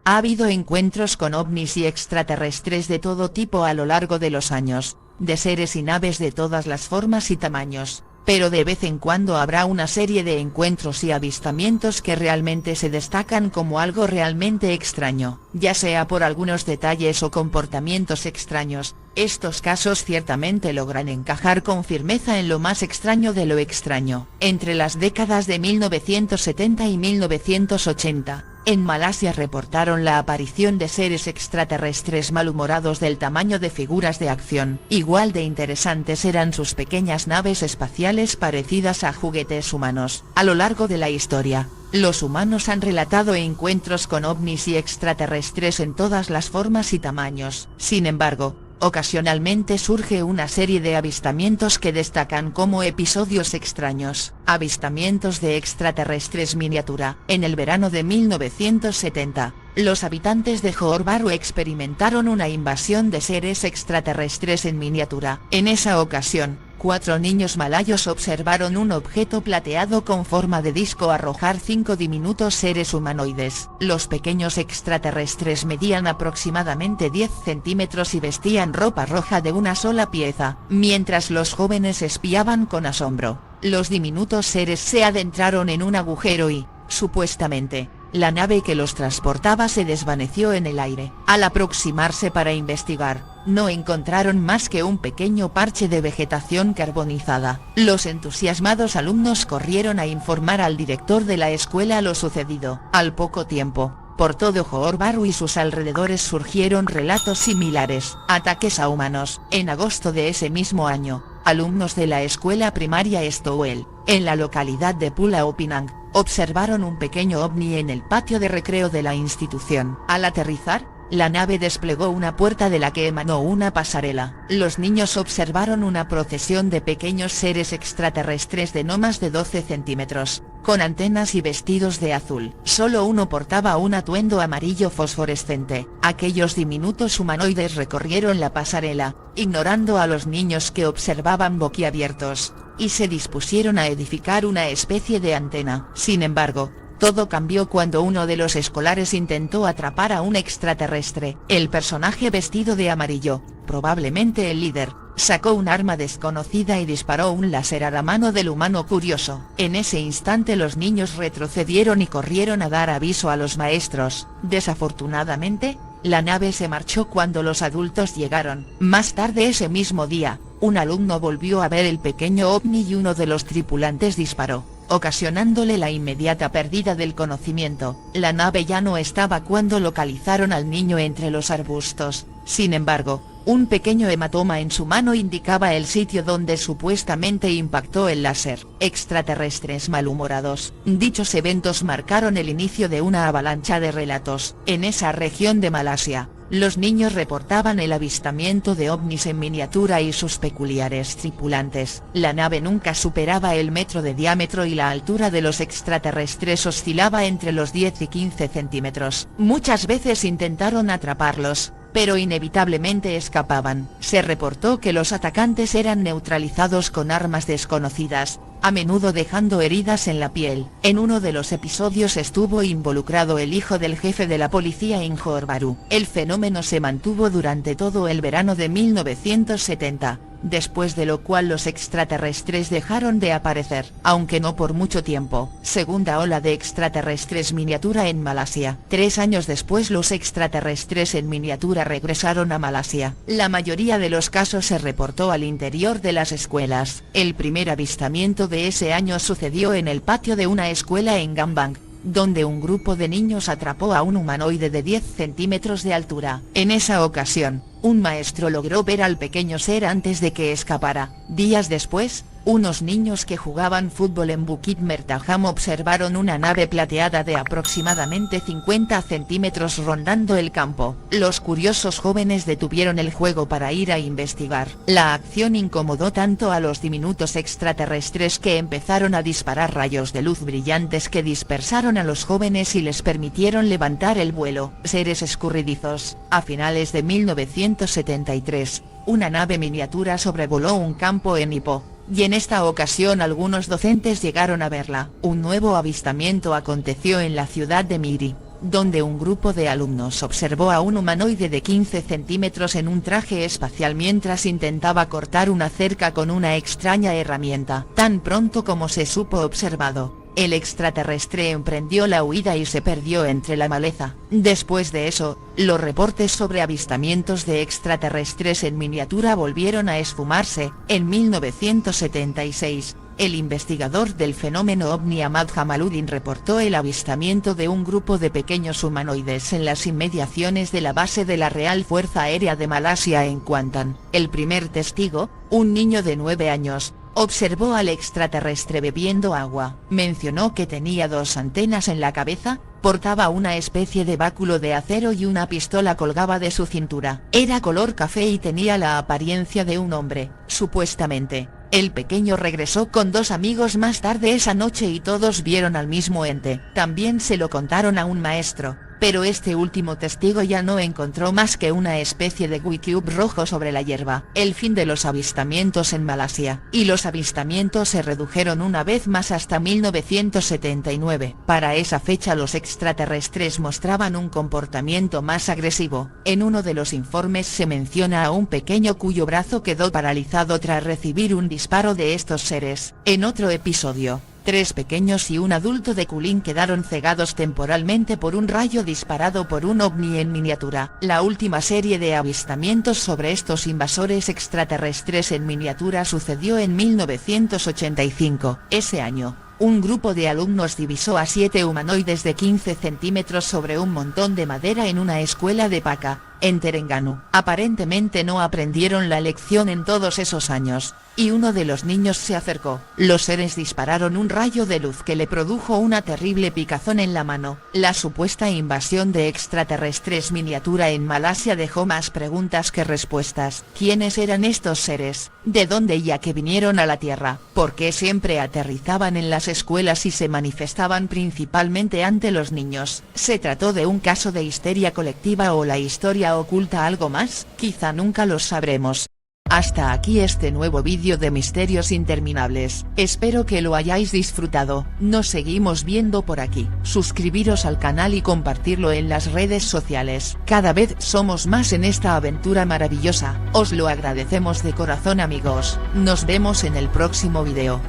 Ha habido encuentros con ovnis y extraterrestres de todo tipo a lo largo de los años, de seres y naves de todas las formas y tamaños, pero de vez en cuando habrá una serie de encuentros y avistamientos que realmente se destacan como algo realmente extraño, ya sea por algunos detalles o comportamientos extraños. Estos casos ciertamente logran encajar con firmeza en lo más extraño de lo extraño. Entre las décadas de 1970 y 1980, en Malasia reportaron la aparición de seres extraterrestres malhumorados del tamaño de figuras de acción. Igual de interesantes eran sus pequeñas naves espaciales parecidas a juguetes humanos. A lo largo de la historia, los humanos han relatado encuentros con ovnis y extraterrestres en todas las formas y tamaños. Sin embargo, ocasionalmente surge una serie de avistamientos que destacan como episodios extraños. Avistamientos de extraterrestres miniatura. En el verano de 1970, los habitantes de Johor Bahru experimentaron una invasión de seres extraterrestres en miniatura. En esa ocasión, 4 niños malayos observaron un objeto plateado con forma de disco arrojar 5 diminutos seres humanoides. Los pequeños extraterrestres medían aproximadamente 10 centímetros y vestían ropa roja de una sola pieza. Mientras los jóvenes espiaban con asombro, los diminutos seres se adentraron en un agujero y, supuestamente, la nave que los transportaba se desvaneció en el aire. Al aproximarse para investigar, no encontraron más que un pequeño parche de vegetación carbonizada. Los entusiasmados alumnos corrieron a informar al director de la escuela lo sucedido. Al poco tiempo, por todo Johor Bahru y sus alrededores surgieron relatos similares. Ataques a humanos. En agosto de ese mismo año, alumnos de la escuela primaria Stowell, en la localidad de Pulau Pinang, observaron un pequeño ovni en el patio de recreo de la institución. Al aterrizar, la nave desplegó una puerta de la que emanó una pasarela. Los niños observaron una procesión de pequeños seres extraterrestres de no más de 12 centímetros, con antenas y vestidos de azul. Solo uno portaba un atuendo amarillo fosforescente. Aquellos diminutos humanoides recorrieron la pasarela, ignorando a los niños que observaban boquiabiertos, y se dispusieron a edificar una especie de antena. Sin embargo, todo cambió cuando uno de los escolares intentó atrapar a un extraterrestre. El personaje vestido de amarillo, probablemente el líder, sacó un arma desconocida y disparó un láser a la mano del humano curioso. En ese instante los niños retrocedieron y corrieron a dar aviso a los maestros. Desafortunadamente, la nave se marchó cuando los adultos llegaron. Más tarde ese mismo día, un alumno volvió a ver el pequeño ovni y uno de los tripulantes disparó, ocasionándole la inmediata pérdida del conocimiento. La nave ya no estaba cuando localizaron al niño entre los arbustos. Sin embargo, un pequeño hematoma en su mano indicaba el sitio donde supuestamente impactó el láser. Extraterrestres malhumorados. Dichos eventos marcaron el inicio de una avalancha de relatos. En esa región de Malasia, los niños reportaban el avistamiento de ovnis en miniatura y sus peculiares tripulantes. La nave nunca superaba el metro de diámetro y la altura de los extraterrestres oscilaba entre los 10 y 15 centímetros. Muchas veces intentaron atraparlos, pero inevitablemente escapaban. Se reportó que los atacantes eran neutralizados con armas desconocidas, a menudo dejando heridas en la piel. En uno de los episodios estuvo involucrado el hijo del jefe de la policía en Johor Bahru. El fenómeno se mantuvo durante todo el verano de 1970, después de lo cual los extraterrestres dejaron de aparecer, aunque no por mucho tiempo. Segunda ola de extraterrestres miniatura en Malasia. 3 años después los extraterrestres en miniatura regresaron a Malasia. La mayoría de los casos se reportó al interior de las escuelas. El primer avistamiento de ese año sucedió en el patio de una escuela en Gambang, donde un grupo de niños atrapó a un humanoide de 10 centímetros de altura. En esa ocasión, un maestro logró ver al pequeño ser antes de que escapara. Días después, unos niños que jugaban fútbol en Bukit Mertaham observaron una nave plateada de aproximadamente 50 centímetros rondando el campo. Los curiosos jóvenes detuvieron el juego para ir a investigar. La acción incomodó tanto a los diminutos extraterrestres que empezaron a disparar rayos de luz brillantes que dispersaron a los jóvenes y les permitieron levantar el vuelo. Seres escurridizos. A finales de 1973, una nave miniatura sobrevoló un campo en Ipoh, y en esta ocasión algunos docentes llegaron a verla. Un nuevo avistamiento aconteció en la ciudad de Miri, donde un grupo de alumnos observó a un humanoide de 15 centímetros en un traje espacial mientras intentaba cortar una cerca con una extraña herramienta. Tan pronto como se supo observado, el extraterrestre emprendió la huida y se perdió entre la maleza. Después de eso, los reportes sobre avistamientos de extraterrestres en miniatura volvieron a esfumarse. En 1976, el investigador del fenómeno ovni Ahmad Jamaluddin reportó el avistamiento de un grupo de pequeños humanoides en las inmediaciones de la base de la Real Fuerza Aérea de Malasia en Kuantan. El primer testigo, un niño de 9 años, observó al extraterrestre bebiendo agua. Mencionó que tenía 2 antenas en la cabeza, portaba una especie de báculo de acero y una pistola colgaba de su cintura. Era color café y tenía la apariencia de un hombre, supuestamente. El pequeño regresó con 2 amigos más tarde esa noche y todos vieron al mismo ente. También se lo contaron a un maestro, pero este último testigo ya no encontró más que una especie de cube rojo sobre la hierba. El fin de los avistamientos en Malasia. Y los avistamientos se redujeron una vez más hasta 1979. Para esa fecha los extraterrestres mostraban un comportamiento más agresivo. En uno de los informes se menciona a un pequeño cuyo brazo quedó paralizado tras recibir un disparo de estos seres. En otro episodio, 3 pequeños y un adulto de Kulin quedaron cegados temporalmente por un rayo disparado por un ovni en miniatura. La última serie de avistamientos sobre estos invasores extraterrestres en miniatura sucedió en 1985. Ese año, un grupo de alumnos divisó a 7 humanoides de 15 centímetros sobre un montón de madera en una escuela de Paca, en Terengganu. Aparentemente no aprendieron la lección en todos esos años, y uno de los niños se acercó. Los seres dispararon un rayo de luz que le produjo una terrible picazón en la mano. La supuesta invasión de extraterrestres miniatura en Malasia dejó más preguntas que respuestas. ¿Quiénes eran estos seres? ¿De dónde y a qué vinieron a la Tierra? ¿Por qué siempre aterrizaban en las escuelas y se manifestaban principalmente ante los niños? ¿Se trató de un caso de histeria colectiva o la historia oculta algo más? Quizá nunca lo sabremos. Hasta aquí este nuevo vídeo de Misterios Interminables. Espero que lo hayáis disfrutado. Nos seguimos viendo por aquí. Suscribiros al canal y compartirlo en las redes sociales. Cada vez somos más en esta aventura maravillosa. Os lo agradecemos de corazón, amigos. Nos vemos en el próximo vídeo.